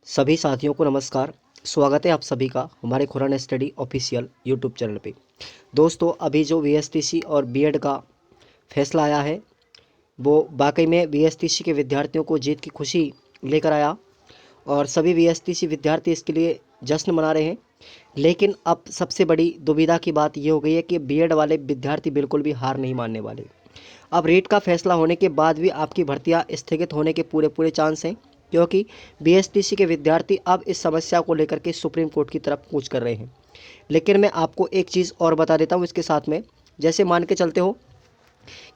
सभी साथियों को नमस्कार। स्वागत है आप सभी का हमारे Khurana study official YouTube channel पे। दोस्तों, अभी जो वीएसटीसी और बीएड का फैसला आया है वो वाकई में वीएसटीसी के विद्यार्थियों को जीत की खुशी लेकर आया और सभी वीएसटीसी विद्यार्थी इसके लिए जश्न मना रहे हैं। लेकिन अब सबसे बड़ी दुविधा की बात ये हो गई है कि बीएड वाले विद्यार्थी बिल्कुल भी हार नहीं मानने वाले। अब रेट का फैसला होने के बाद भी आपकी भर्तियां स्थगित होने के पूरे पूरे चांस हैं, क्योंकि बीएसटीसी के विद्यार्थी अब इस समस्या को लेकर के सुप्रीम कोर्ट की तरफ कूच कर रहे हैं। लेकिन मैं आपको एक चीज़ और बता देता हूँ इसके साथ में। जैसे मान के चलते हो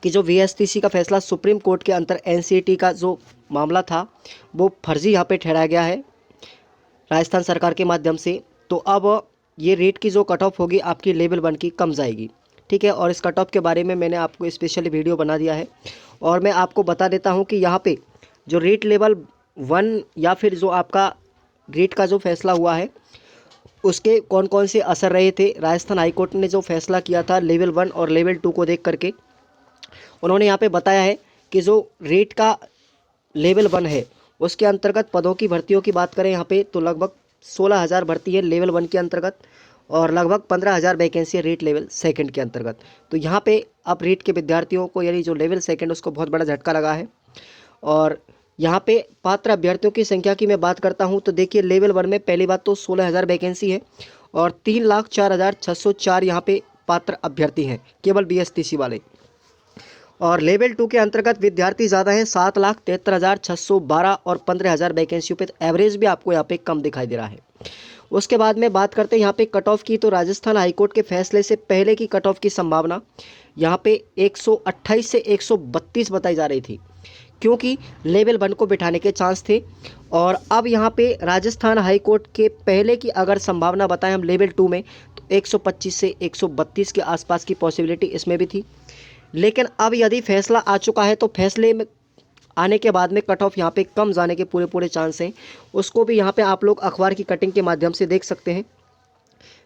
कि जो वीएसटीसी का फैसला सुप्रीम कोर्ट के अंतर एनसीईटी का जो मामला था वो फर्जी यहाँ पे ठहराया गया है राजस्थान सरकार के माध्यम से। तो अब ये रेट की जो कट ऑफ होगी आपकी लेवल 1 की कम जाएगी, ठीक है। और इस कट ऑफ के बारे में मैंने आपको स्पेशली वीडियो बना दिया है और मैं आपको बता देता हूँ कि यहाँ पे जो रेट लेवल 1 या फिर जो आपका रेट का जो फैसला हुआ है उसके कौन कौन से असर रहे थे। राजस्थान हाईकोर्ट ने जो फैसला किया था लेवल 1 और लेवल 2 को देख करके उन्होंने यहाँ पे बताया है कि जो रेट का लेवल 1 है उसके अंतर्गत पदों की भर्तियों की बात करें यहाँ पे तो लगभग 16,000 भर्ती है लेवल 1 के अंतर्गत और लगभग 15,000 वैकेंसी है रेट लेवल 2 के अंतर्गत। तो यहाँ पे अब रेट के विद्यार्थियों को यानी जो लेवल 2 उसको बहुत बड़ा झटका लगा है। और यहाँ पे पात्र अभ्यर्थियों की संख्या की मैं बात करता हूँ तो देखिए लेवल 1 में पहली बात तो 16,000 वैकेंसी है और 3,04,604 यहाँ पे पात्र अभ्यर्थी हैं केवल बीएसटीसी वाले। और लेवल 2 के अंतर्गत विद्यार्थी ज़्यादा हैं 7,73,612 और 15,000 वैकेंसियों पे एवरेज भी आपको यहाँ पे कम दिखाई दे रहा है। उसके बाद में बात करते हैं यहाँ पे कट ऑफ की तो राजस्थान हाईकोर्ट के फैसले से पहले की कट ऑफ की संभावना यहाँ पे 128 से 132 बताई जा रही थी, क्योंकि लेवल 1 को बिठाने के चांस थे। और अब यहाँ पे राजस्थान हाईकोर्ट के पहले की अगर संभावना बताएं हम लेवल 2 में तो 125 से 132 के आसपास की पॉसिबिलिटी इसमें भी थी। लेकिन अब यदि फैसला आ चुका है तो फैसले में आने के बाद में कट ऑफ यहाँ पे कम जाने के पूरे पूरे चांस हैं। उसको भी यहाँ पे आप लोग अखबार की कटिंग के माध्यम से देख सकते हैं।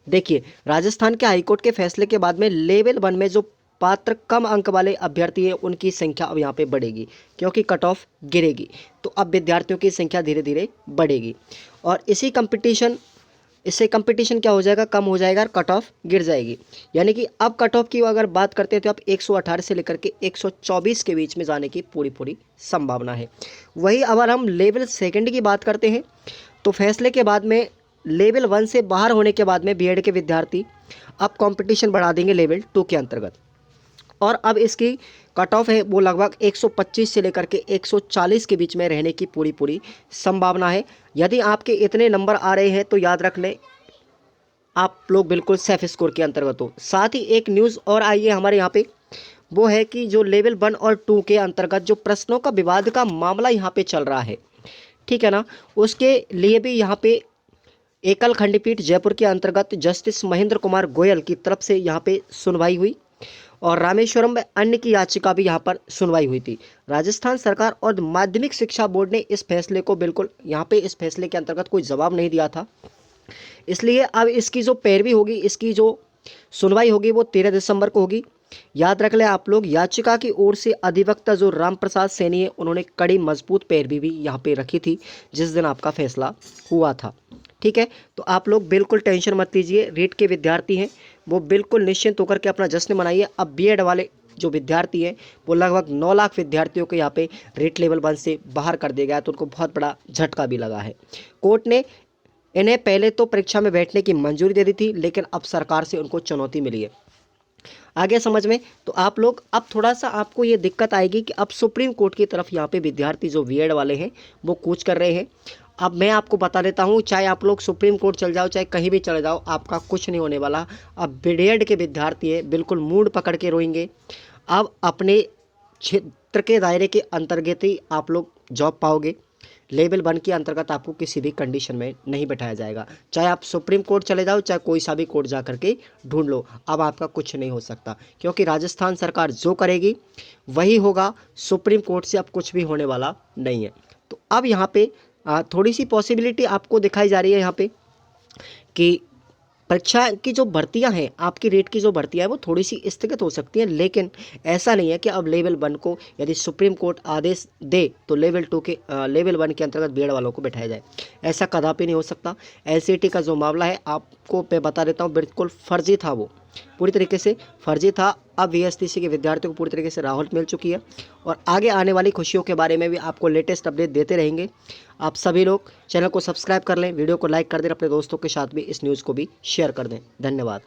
देखिए, राजस्थान के हाईकोर्ट के फैसले के बाद में लेवल 1 में जो पात्र कम अंक वाले अभ्यर्थी हैं उनकी संख्या अब यहाँ पे बढ़ेगी, क्योंकि कट ऑफ गिरेगी तो अब विद्यार्थियों की संख्या धीरे धीरे बढ़ेगी और इससे कंपटीशन क्या हो जाएगा, कम हो जाएगा और कट ऑफ गिर जाएगी। यानी कि अब कट ऑफ की अगर बात करते हैं तो आप 118 से लेकर के 124 के बीच में जाने की पूरी पूरी संभावना है। वही अगर हम लेवल 2 की बात करते हैं तो फैसले के बाद में लेवल 1 से बाहर होने के बाद में बीएड के विद्यार्थी अब कंपटीशन बढ़ा देंगे लेवल 2 के अंतर्गत। और अब इसकी कट ऑफ है वो लगभग 125 से लेकर के 140 के बीच में रहने की पूरी पूरी संभावना है। यदि आपके इतने नंबर आ रहे हैं तो याद रख लें आप लोग बिल्कुल सेफ स्कोर के अंतर्गत हो। साथ ही एक न्यूज़ और आई है हमारे यहाँ पे, वो है कि जो लेवल 1 और 2 के अंतर्गत जो प्रश्नों का विवाद का मामला यहाँ पे चल रहा है, ठीक है ना, उसके लिए भी यहाँ पे एकल खंडपीठ जयपुर के अंतर्गत जस्टिस महेंद्र कुमार गोयल की तरफ से यहाँ पे सुनवाई हुई और रामेश्वरम में अन्य की याचिका भी यहाँ पर सुनवाई हुई थी। राजस्थान सरकार और माध्यमिक शिक्षा बोर्ड ने इस फैसले को बिल्कुल यहाँ पे इस फैसले के अंतर्गत कोई जवाब नहीं दिया था, इसलिए अब इसकी जो पैरवी होगी, इसकी जो सुनवाई होगी वो 13 दिसंबर को होगी। याद रख लें आप लोग, याचिका की ओर से अधिवक्ता जो राम प्रसाद सैनी है उन्होंने कड़ी मजबूत पैरवी भी यहाँ पे रखी थी जिस दिन आपका फैसला हुआ था, ठीक है। तो आप लोग बिल्कुल टेंशन मत लीजिए, रीट के विद्यार्थी हैं वो बिल्कुल निश्चिंत होकर के अपना जश्न मनाइए। अब बीएड वाले जो विद्यार्थी हैं वो लगभग 9 लाख विद्यार्थियों को यहाँ पे रेट लेवल 1 से बाहर कर दिया गया, तो उनको बहुत बड़ा झटका भी लगा है। कोर्ट ने इन्हें पहले तो परीक्षा में बैठने की मंजूरी दे दी थी, लेकिन अब सरकार से उनको चुनौती मिली है। आगे समझ में तो आप लोग अब थोड़ा सा आपको ये दिक्कत आएगी कि अब सुप्रीम कोर्ट की तरफ यहाँ पे विद्यार्थी जो बीएड वाले हैं वो कूच कर रहे हैं। अब मैं आपको बता देता हूँ, चाहे आप लोग सुप्रीम कोर्ट चल जाओ चाहे कहीं भी चले जाओ, आपका कुछ नहीं होने वाला। अब बीएड के विद्यार्थी है बिल्कुल मूड पकड़ के रोएंगे। अब अपने क्षेत्र के दायरे के अंतर्गत ही आप लोग जॉब पाओगे। लेवल 1 के अंतर्गत आपको किसी भी कंडीशन में नहीं बैठाया जाएगा, चाहे आप सुप्रीम कोर्ट चले जाओ चाहे कोई सा भी कोर्ट जा करके ढूंढ लो, अब आपका कुछ नहीं हो सकता, क्योंकि राजस्थान सरकार जो करेगी वही होगा। सुप्रीम कोर्ट से अब कुछ भी होने वाला नहीं है। तो अब यहाँ पे थोड़ी सी पॉसिबिलिटी आपको दिखाई जा रही है यहाँ पे कि परीक्षा की जो भर्तियां हैं, आपकी रेट की जो भर्तियां हैं वो थोड़ी सी स्थगित हो सकती हैं, लेकिन ऐसा नहीं है कि अब लेवल 1 को यदि सुप्रीम कोर्ट आदेश दे तो लेवल 1 के अंतर्गत बीएड वालों को बैठाया जाए, ऐसा कदापि नहीं हो सकता। एलसीटी का जो मामला है आपको मैं बता देता हूँ, बिल्कुल फर्जी था, वो पूरी तरीके से फर्जी था। अब वीएसटीसी के विद्यार्थियों को पूरी तरीके से राहत मिल चुकी है और आगे आने वाली खुशियों के बारे में भी आपको लेटेस्ट अपडेट देते रहेंगे। आप सभी लोग चैनल को सब्सक्राइब कर लें, वीडियो को लाइक कर दें, अपने दोस्तों के साथ भी इस न्यूज़ को भी शेयर कर दें। धन्यवाद।